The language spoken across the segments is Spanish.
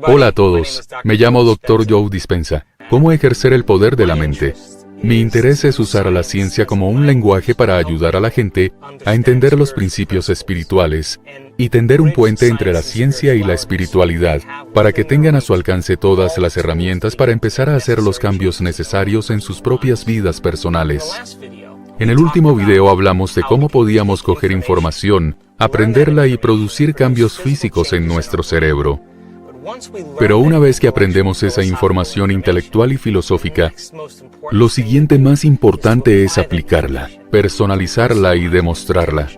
Hola a todos, me llamo Dr. Joe Dispenza. ¿Cómo ejercer el poder de la mente? Mi interés es usar a la ciencia como un lenguaje para ayudar a la gente a entender los principios espirituales y tender un puente entre la ciencia y la espiritualidad, para que tengan a su alcance todas las herramientas para empezar a hacer los cambios necesarios en sus propias vidas personales. En el último video hablamos de cómo podíamos coger información, aprenderla y producir cambios físicos en nuestro cerebro. Pero una vez que aprendemos esa información intelectual y filosófica, lo siguiente más importante es aplicarla, personalizarla y demostrarla.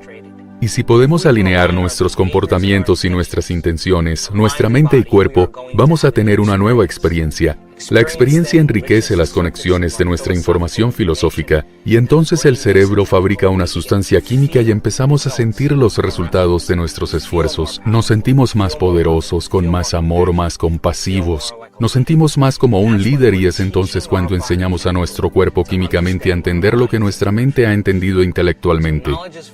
Y si podemos alinear nuestros comportamientos y nuestras intenciones, nuestra mente y cuerpo, vamos a tener una nueva experiencia. La experiencia enriquece las conexiones de nuestra información filosófica, y entonces el cerebro fabrica una sustancia química y empezamos a sentir los resultados de nuestros esfuerzos. Nos sentimos más poderosos, con más amor, más compasivos. Nos sentimos más como un líder, y es entonces cuando enseñamos a nuestro cuerpo químicamente a entender lo que nuestra mente ha entendido intelectualmente.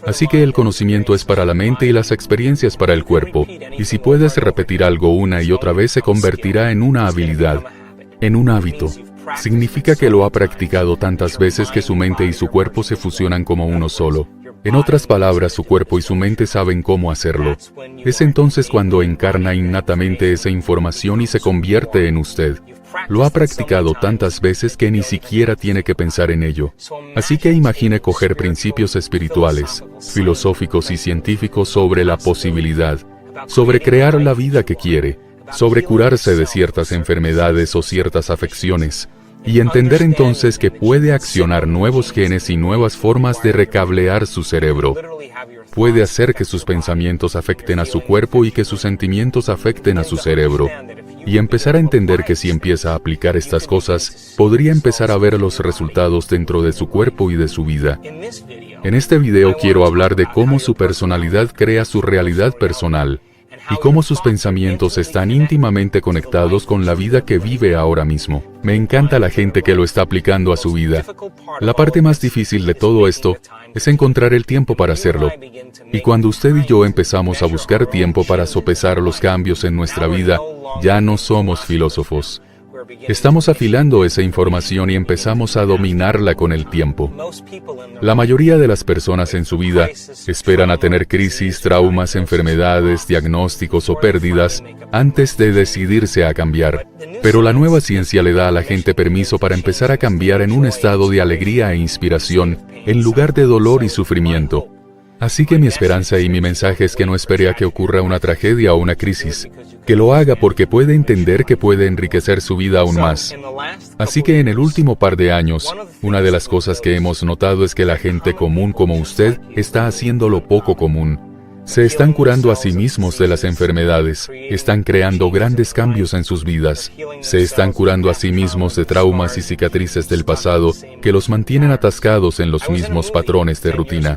Así que el conocimiento es para la mente y las experiencias para el cuerpo. Y si puedes repetir algo una y otra vez, se convertirá en una habilidad, en un hábito. Significa que lo ha practicado tantas veces que su mente y su cuerpo se fusionan como uno solo. En otras palabras, su cuerpo y su mente saben cómo hacerlo. Es entonces cuando encarna innatamente esa información y se convierte en usted. Lo ha practicado tantas veces que ni siquiera tiene que pensar en ello. Así que imagine coger principios espirituales, filosóficos y científicos sobre la posibilidad, sobre crear la vida que quiere, sobre curarse de ciertas enfermedades o ciertas afecciones, y entender entonces que puede accionar nuevos genes y nuevas formas de recablear su cerebro. Puede hacer que sus pensamientos afecten a su cuerpo y que sus sentimientos afecten a su cerebro. Y empezar a entender que si empieza a aplicar estas cosas, podría empezar a ver los resultados dentro de su cuerpo y de su vida. En este video quiero hablar de cómo su personalidad crea su realidad personal, y cómo sus pensamientos están íntimamente conectados con la vida que vive ahora mismo. Me encanta la gente que lo está aplicando a su vida. La parte más difícil de todo esto es encontrar el tiempo para hacerlo. Y cuando usted y yo empezamos a buscar tiempo para sopesar los cambios en nuestra vida, ya no somos filósofos. Estamos afilando esa información y empezamos a dominarla con el tiempo. La mayoría de las personas en su vida esperan a tener crisis, traumas, enfermedades, diagnósticos o pérdidas antes de decidirse a cambiar. Pero la nueva ciencia le da a la gente permiso para empezar a cambiar en un estado de alegría e inspiración, en lugar de dolor y sufrimiento. Así que mi esperanza y mi mensaje es que no espere a que ocurra una tragedia o una crisis, que lo haga porque puede entender que puede enriquecer su vida aún más. Así que en el último par de años, una de las cosas que hemos notado es que la gente común como usted está haciendo lo poco común. Se están curando a sí mismos de las enfermedades, están creando grandes cambios en sus vidas, se están curando a sí mismos de traumas y cicatrices del pasado que los mantienen atascados en los mismos patrones de rutina.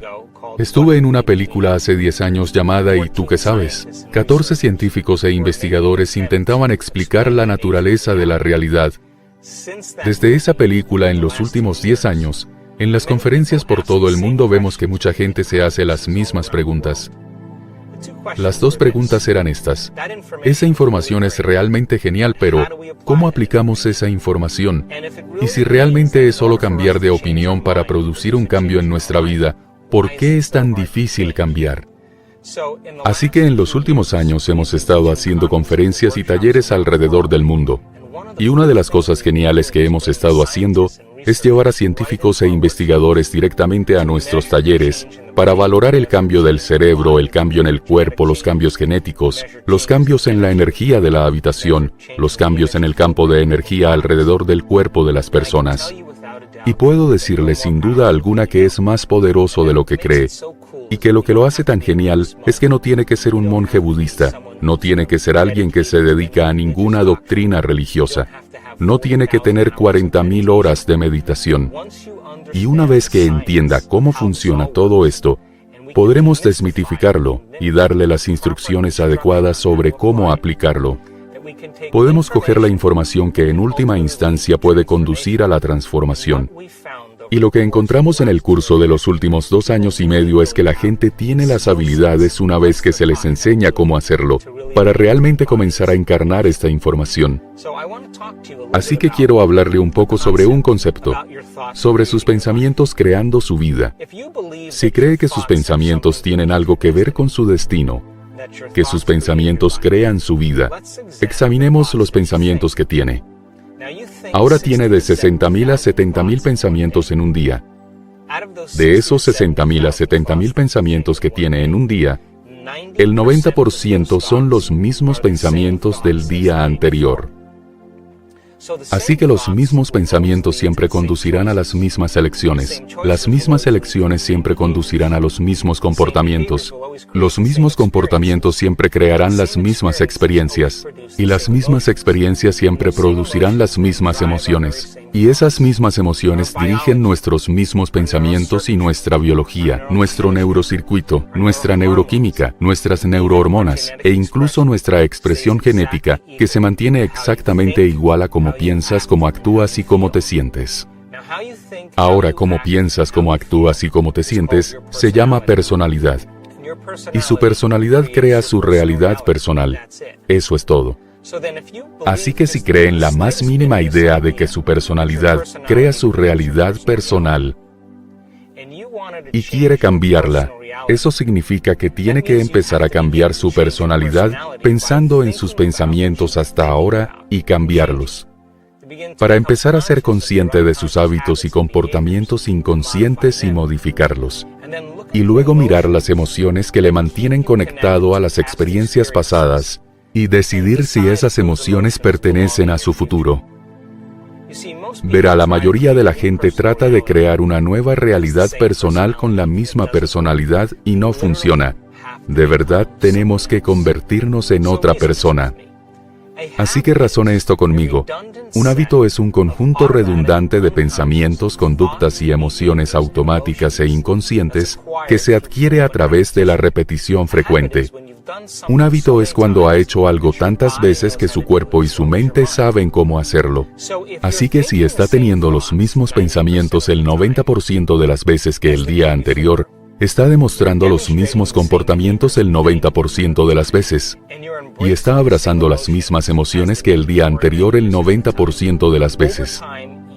Estuve en una película hace 10 años llamada ¿Y tú qué sabes? 14 científicos e investigadores intentaban explicar la naturaleza de la realidad. Desde esa película, en los últimos 10 años, en las conferencias por todo el mundo vemos que mucha gente se hace las mismas preguntas. Las dos preguntas eran estas: esa información es realmente genial, pero ¿cómo aplicamos esa información? Y si realmente es solo cambiar de opinión para producir un cambio en nuestra vida, ¿por qué es tan difícil cambiar? Así que en los últimos años hemos estado haciendo conferencias y talleres alrededor del mundo. Y una de las cosas geniales que hemos estado haciendo es llevar a científicos e investigadores directamente a nuestros talleres para valorar el cambio del cerebro, el cambio en el cuerpo, los cambios genéticos, los cambios en la energía de la habitación, los cambios en el campo de energía alrededor del cuerpo de las personas. Y puedo decirle sin duda alguna que es más poderoso de lo que cree. Y que lo hace tan genial es que no tiene que ser un monje budista, no tiene que ser alguien que se dedica a ninguna doctrina religiosa, no tiene que tener 40,000 horas de meditación. Y una vez que entienda cómo funciona todo esto, podremos desmitificarlo y darle las instrucciones adecuadas sobre cómo aplicarlo. Podemos coger la información que en última instancia puede conducir a la transformación. Y lo que encontramos en el curso de los últimos 2 años y medio es que la gente tiene las habilidades una vez que se les enseña cómo hacerlo, para realmente comenzar a encarnar esta información. Así que quiero hablarle un poco sobre un concepto, sobre sus pensamientos creando su vida. Si cree que sus pensamientos tienen algo que ver con su destino, que sus pensamientos crean su vida, examinemos los pensamientos que tiene. Ahora tiene de 60,000 a 70,000 pensamientos en un día. De esos 60,000 a 70,000 pensamientos que tiene en un día, el 90% son los mismos pensamientos del día anterior. Así que los mismos pensamientos siempre conducirán a las mismas elecciones. Las mismas elecciones siempre conducirán a los mismos comportamientos. Los mismos comportamientos siempre crearán las mismas experiencias. Y las mismas experiencias siempre producirán las mismas emociones. Y esas mismas emociones dirigen nuestros mismos pensamientos y nuestra biología, nuestro neurocircuito, nuestra neuroquímica, nuestras neurohormonas, e incluso nuestra expresión genética, que se mantiene exactamente igual a cómo piensas, cómo actúas y cómo te sientes. Ahora, cómo piensas, cómo actúas y cómo te sientes, se llama personalidad. Y su personalidad crea su realidad personal. Eso es todo. Así que si creen la más mínima idea de que su personalidad crea su realidad personal y quiere cambiarla, eso significa que tiene que empezar a cambiar su personalidad pensando en sus pensamientos hasta ahora y cambiarlos. Para empezar a ser consciente de sus hábitos y comportamientos inconscientes y modificarlos. Y luego mirar las emociones que le mantienen conectado a las experiencias pasadas y decidir si esas emociones pertenecen a su futuro. Verá, la mayoría de la gente trata de crear una nueva realidad personal con la misma personalidad y no funciona. De verdad, tenemos que convertirnos en otra persona. Así que razone esto conmigo. Un hábito es un conjunto redundante de pensamientos, conductas y emociones automáticas e inconscientes que se adquiere a través de la repetición frecuente. Un hábito es cuando ha hecho algo tantas veces que su cuerpo y su mente saben cómo hacerlo. Así que si está teniendo los mismos pensamientos el 90% de las veces que el día anterior, está demostrando los mismos comportamientos el 90% de las veces. Y está abrazando las mismas emociones que el día anterior el 90% de las veces.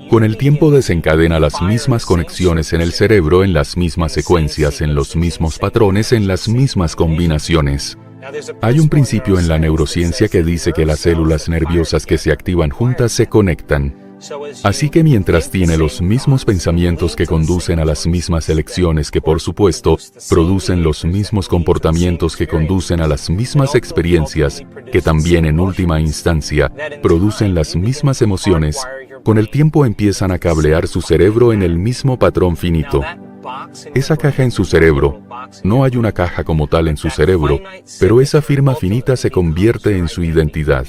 Con el tiempo desencadena las mismas conexiones en el cerebro, en las mismas secuencias, en los mismos patrones, en las mismas combinaciones. Hay un principio en la neurociencia que dice que las células nerviosas que se activan juntas se conectan. Así que mientras tiene los mismos pensamientos que conducen a las mismas elecciones que, por supuesto, producen los mismos comportamientos que conducen a las mismas experiencias, que también en última instancia producen las mismas emociones, con el tiempo empiezan a cablear su cerebro en el mismo patrón finito. Esa caja en su cerebro, no hay una caja como tal en su cerebro, pero esa firma finita se convierte en su identidad.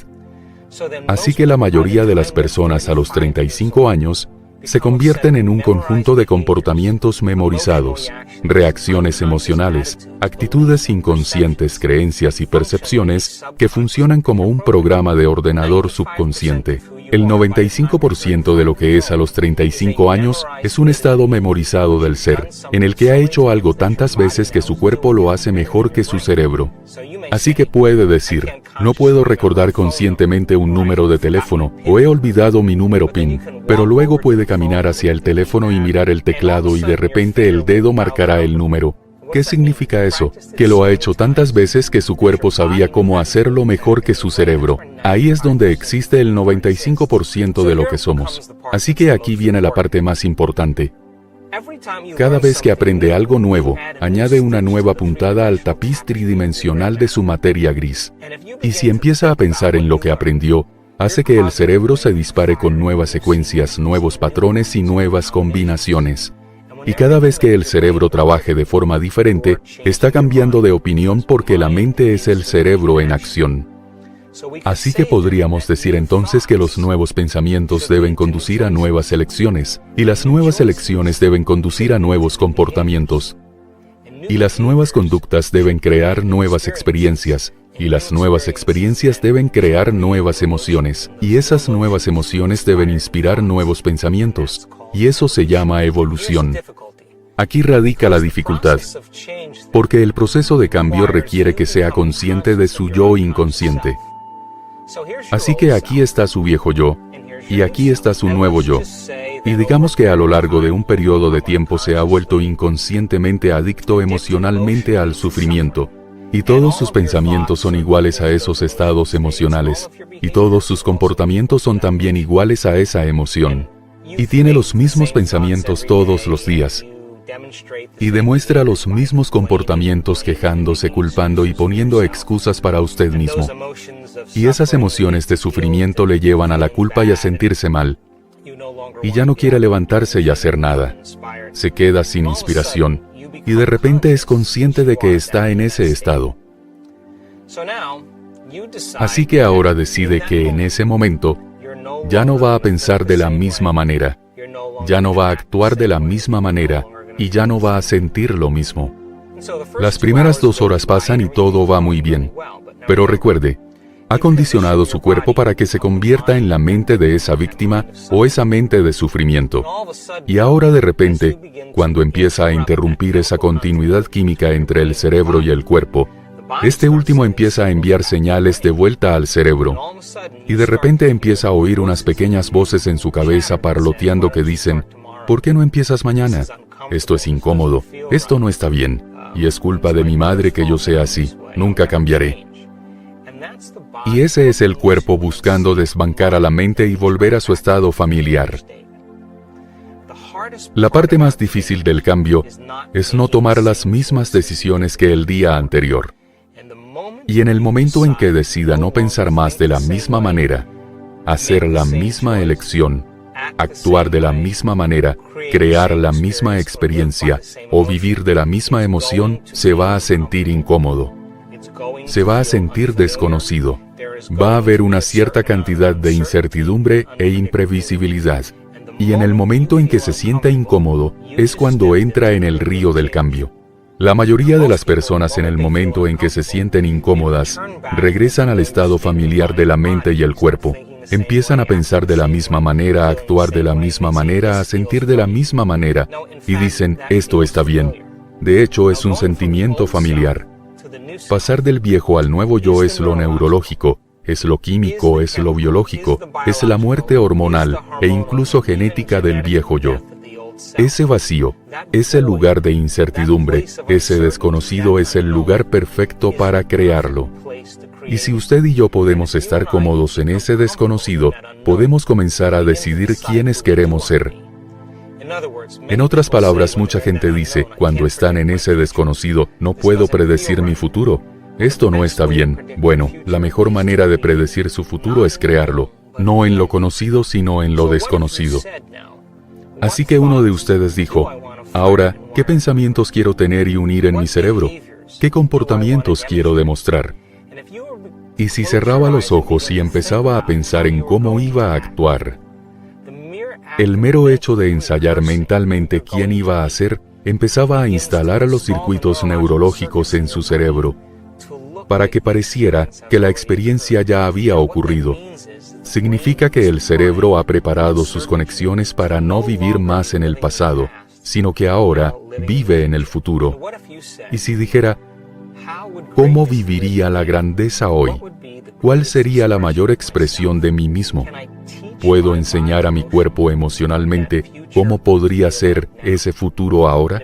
Así que la mayoría de las personas a los 35 años se convierten en un conjunto de comportamientos memorizados, reacciones emocionales, actitudes inconscientes, creencias y percepciones que funcionan como un programa de ordenador subconsciente. El 95% de lo que es a los 35 años es un estado memorizado del ser, en el que ha hecho algo tantas veces que su cuerpo lo hace mejor que su cerebro. Así que puede decir, no puedo recordar conscientemente un número de teléfono, o he olvidado mi número PIN, pero luego puede caminar hacia el teléfono y mirar el teclado y de repente el dedo marcará el número. ¿Qué significa eso? Que lo ha hecho tantas veces que su cuerpo sabía cómo hacerlo mejor que su cerebro. Ahí es donde existe el 95% de lo que somos. Así que aquí viene la parte más importante. Cada vez que aprende algo nuevo, añade una nueva puntada al tapiz tridimensional de su materia gris. Y si empieza a pensar en lo que aprendió, hace que el cerebro se dispare con nuevas secuencias, nuevos patrones y nuevas combinaciones. Y cada vez que el cerebro trabaje de forma diferente, está cambiando de opinión porque la mente es el cerebro en acción. Así que podríamos decir entonces que los nuevos pensamientos deben conducir a nuevas elecciones, y las nuevas elecciones deben conducir a nuevos comportamientos. Y las nuevas conductas deben crear nuevas experiencias, y las nuevas experiencias deben crear nuevas emociones, y esas nuevas emociones deben inspirar nuevos pensamientos, Y eso se llama evolución. Aquí radica la dificultad, porque el proceso de cambio requiere que sea consciente de su yo inconsciente. Así que aquí está su viejo yo, y aquí está su nuevo yo. Y digamos que a lo largo de un periodo de tiempo se ha vuelto inconscientemente adicto emocionalmente al sufrimiento. Y todos sus pensamientos son iguales a esos estados emocionales. Y todos sus comportamientos son también iguales a esa emoción. Y tiene los mismos pensamientos todos los días. Y demuestra los mismos comportamientos quejándose, culpando y poniendo excusas para usted mismo. Y esas emociones de sufrimiento le llevan a la culpa y a sentirse mal. Y ya no quiere levantarse y hacer nada. Se queda sin inspiración. Y de repente es consciente de que está en ese estado. Así que ahora decide que en ese momento ya no va a pensar de la misma manera. Ya no va a actuar de la misma manera. Y ya no va a sentir lo mismo. Las primeras 2 horas pasan y todo va muy bien. Pero recuerde, ha condicionado su cuerpo para que se convierta en la mente de esa víctima o esa mente de sufrimiento. Y ahora de repente, cuando empieza a interrumpir esa continuidad química entre el cerebro y el cuerpo, este último empieza a enviar señales de vuelta al cerebro. Y de repente empieza a oír unas pequeñas voces en su cabeza parloteando que dicen, ¿por qué no empiezas mañana? Esto es incómodo, esto no está bien, y es culpa de mi madre que yo sea así, nunca cambiaré. Y ese es el cuerpo buscando desbancar a la mente y volver a su estado familiar. La parte más difícil del cambio es no tomar las mismas decisiones que el día anterior. Y en el momento en que decida no pensar más de la misma manera, hacer la misma elección, actuar de la misma manera, crear la misma experiencia o vivir de la misma emoción, se va a sentir incómodo. Se va a sentir desconocido. Va a haber una cierta cantidad de incertidumbre e imprevisibilidad. Y en el momento en que se sienta incómodo, es cuando entra en el río del cambio. La mayoría de las personas en el momento en que se sienten incómodas, regresan al estado familiar de la mente y el cuerpo. Empiezan a pensar de la misma manera, a actuar de la misma manera, a sentir de la misma manera, y dicen, esto está bien. De hecho, es un sentimiento familiar. Pasar del viejo al nuevo yo es lo neurológico, es lo químico, es lo biológico, es la muerte hormonal e incluso genética del viejo yo. Ese vacío, ese lugar de incertidumbre, ese desconocido es el lugar perfecto para crearlo. Y si usted y yo podemos estar cómodos en ese desconocido, podemos comenzar a decidir quiénes queremos ser. En otras palabras, mucha gente dice, cuando están en ese desconocido, no puedo predecir mi futuro. Esto no está bien. Bueno, la mejor manera de predecir su futuro es crearlo, no en lo conocido, sino en lo desconocido. Así que uno de ustedes dijo, ahora, ¿qué pensamientos quiero tener y unir en mi cerebro? ¿Qué comportamientos quiero demostrar? Y si cerraba los ojos y empezaba a pensar en cómo iba a actuar, el mero hecho de ensayar mentalmente quién iba a ser, empezaba a instalar los circuitos neurológicos en su cerebro, para que pareciera que la experiencia ya había ocurrido. Significa que el cerebro ha preparado sus conexiones para no vivir más en el pasado, sino que ahora vive en el futuro. Y si dijera, ¿cómo viviría la grandeza hoy? ¿Cuál sería la mayor expresión de mí mismo? ¿Puedo enseñar a mi cuerpo emocionalmente cómo podría ser ese futuro ahora?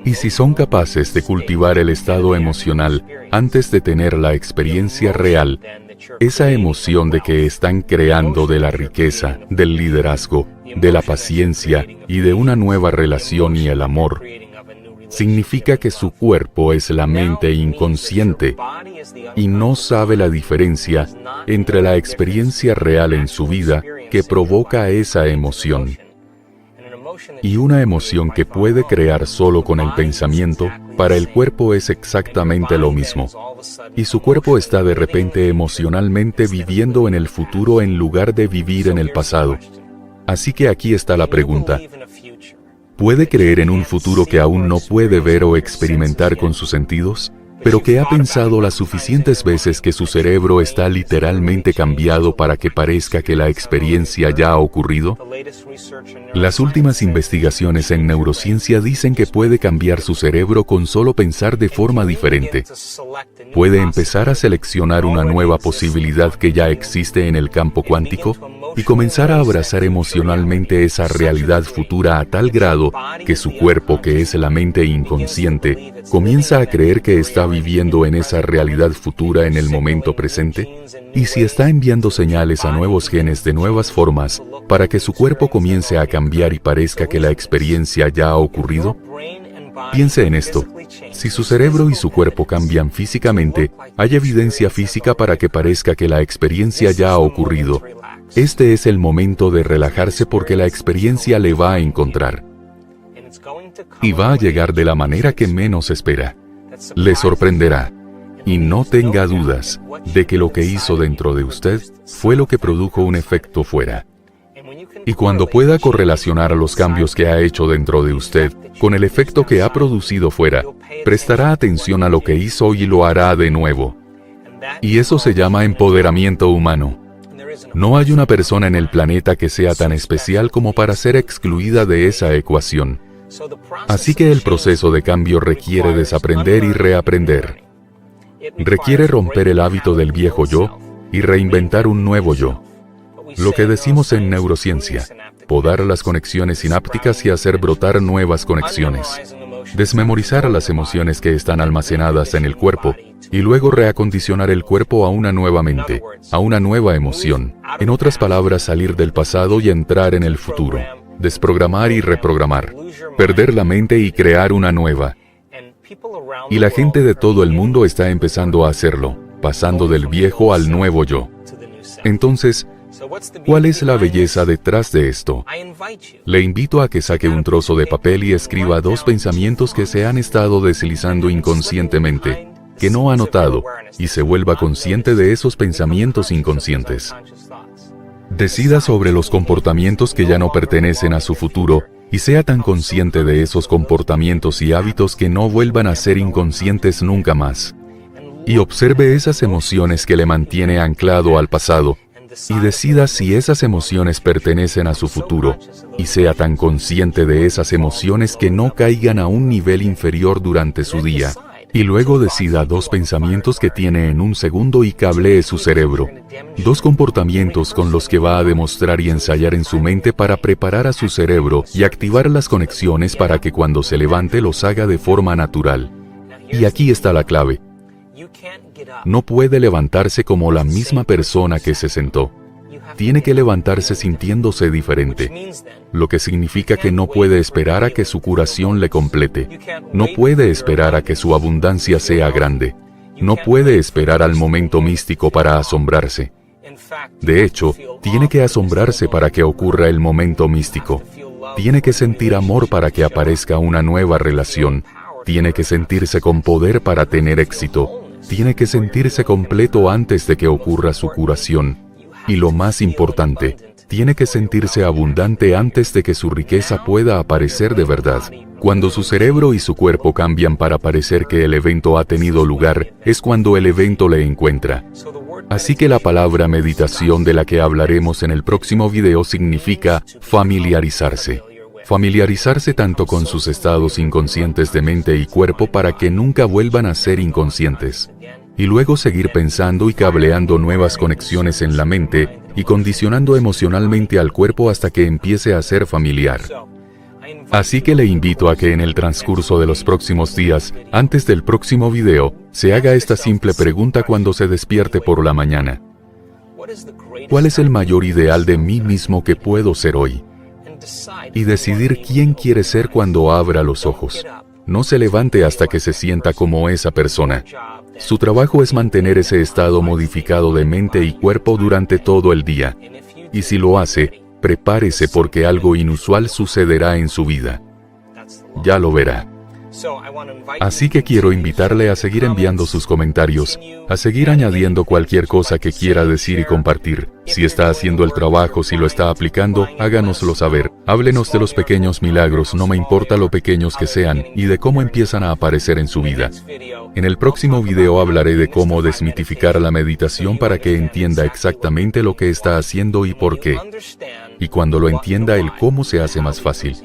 Y si son capaces de cultivar el estado emocional antes de tener la experiencia real, esa emoción de que están creando de la riqueza, del liderazgo, de la paciencia y de una nueva relación y el amor, significa que su cuerpo es la mente inconsciente y no sabe la diferencia entre la experiencia real en su vida que provoca esa emoción y una emoción que puede crear solo con el pensamiento. Para el cuerpo es exactamente lo mismo. Y su cuerpo está de repente emocionalmente viviendo en el futuro en lugar de vivir en el pasado. Así que aquí está la pregunta. ¿Puede creer en un futuro que aún no puede ver o experimentar con sus sentidos? pero que ha pensado las suficientes veces que su cerebro está literalmente cambiado para que parezca que la experiencia ya ha ocurrido? Las últimas investigaciones en neurociencia dicen que puede cambiar su cerebro con solo pensar de forma diferente. Puede empezar a seleccionar una nueva posibilidad que ya existe en el campo cuántico y comenzar a abrazar emocionalmente esa realidad futura a tal grado que su cuerpo, que es la mente inconsciente, comienza a creer que está viviendo en esa realidad futura en el momento presente. Y si está enviando señales a nuevos genes de nuevas formas para que su cuerpo comience a cambiar y parezca que la experiencia ya ha ocurrido, piense en esto. Si su cerebro y su cuerpo cambian físicamente, hay evidencia física para que parezca que la experiencia ya ha ocurrido. Este es el momento de relajarse porque la experiencia le va a encontrar. Y va a llegar de la manera que menos espera. Le sorprenderá. Y no tenga dudas de que lo que hizo dentro de usted fue lo que produjo un efecto fuera. Y cuando pueda correlacionar los cambios que ha hecho dentro de usted con el efecto que ha producido fuera, prestará atención a lo que hizo y lo hará de nuevo. Y eso se llama empoderamiento humano. No hay una persona en el planeta que sea tan especial como para ser excluida de esa ecuación. Así que el proceso de cambio requiere desaprender y reaprender. Requiere romper el hábito del viejo yo y reinventar un nuevo yo. Lo que decimos en neurociencia, podar las conexiones sinápticas y hacer brotar nuevas conexiones. Desmemorizar las emociones que están almacenadas en el cuerpo y luego reacondicionar el cuerpo a una nueva mente, a una nueva emoción. En otras palabras, salir del pasado y entrar en el futuro. Desprogramar y reprogramar. Perder la mente y crear una nueva. Y la gente de todo el mundo está empezando a hacerlo, pasando del viejo al nuevo yo. Entonces, ¿cuál es la belleza detrás de esto? Le invito a que saque un trozo de papel y escriba 2 pensamientos que se han estado deslizando inconscientemente, que no ha notado, y se vuelva consciente de esos pensamientos inconscientes. Decida sobre los comportamientos que ya no pertenecen a su futuro, y sea tan consciente de esos comportamientos y hábitos que no vuelvan a ser inconscientes nunca más. Y observe esas emociones que le mantiene anclado al pasado, y decida si esas emociones pertenecen a su futuro, y sea tan consciente de esas emociones que no caigan a un nivel inferior durante su día. Y luego decida 2 pensamientos que tiene en un segundo y cablee su cerebro. 2 comportamientos con los que va a demostrar y ensayar en su mente para preparar a su cerebro y activar las conexiones para que cuando se levante los haga de forma natural. Y aquí está la clave. No puede levantarse como la misma persona que se sentó. Tiene que levantarse sintiéndose diferente, lo que significa que no puede esperar a que su curación le complete. No puede esperar a que su abundancia sea grande. No puede esperar al momento místico para asombrarse. De hecho, tiene que asombrarse para que ocurra el momento místico. Tiene que sentir amor para que aparezca una nueva relación. Tiene que sentirse con poder para tener éxito. Tiene que sentirse completo antes de que ocurra su curación. Y lo más importante, tiene que sentirse abundante antes de que su riqueza pueda aparecer de verdad. Cuando su cerebro y su cuerpo cambian para parecer que el evento ha tenido lugar, es cuando el evento le encuentra. Así que la palabra meditación de la que hablaremos en el próximo video significa familiarizarse. Familiarizarse tanto con sus estados inconscientes de mente y cuerpo para que nunca vuelvan a ser inconscientes. Y luego seguir pensando y cableando nuevas conexiones en la mente y condicionando emocionalmente al cuerpo hasta que empiece a ser familiar. Así que le invito a que en el transcurso de los próximos días, antes del próximo video, se haga esta simple pregunta cuando se despierte por la mañana. ¿Cuál es el mayor ideal de mí mismo que puedo ser hoy? Y decidir quién quiere ser cuando abra los ojos. No se levante hasta que se sienta como esa persona. Su trabajo es mantener ese estado modificado de mente y cuerpo durante todo el día. Y si lo hace, prepárese porque algo inusual sucederá en su vida. Ya lo verá. Así que quiero invitarle a seguir enviando sus comentarios, a seguir añadiendo cualquier cosa que quiera decir y compartir. Si está haciendo el trabajo, si lo está aplicando, háganoslo saber. Háblenos de los pequeños milagros, no me importa lo pequeños que sean, y de cómo empiezan a aparecer en su vida. En el próximo video hablaré de cómo desmitificar la meditación para que entienda exactamente lo que está haciendo y por qué. Y cuando lo entienda, el cómo se hace más fácil.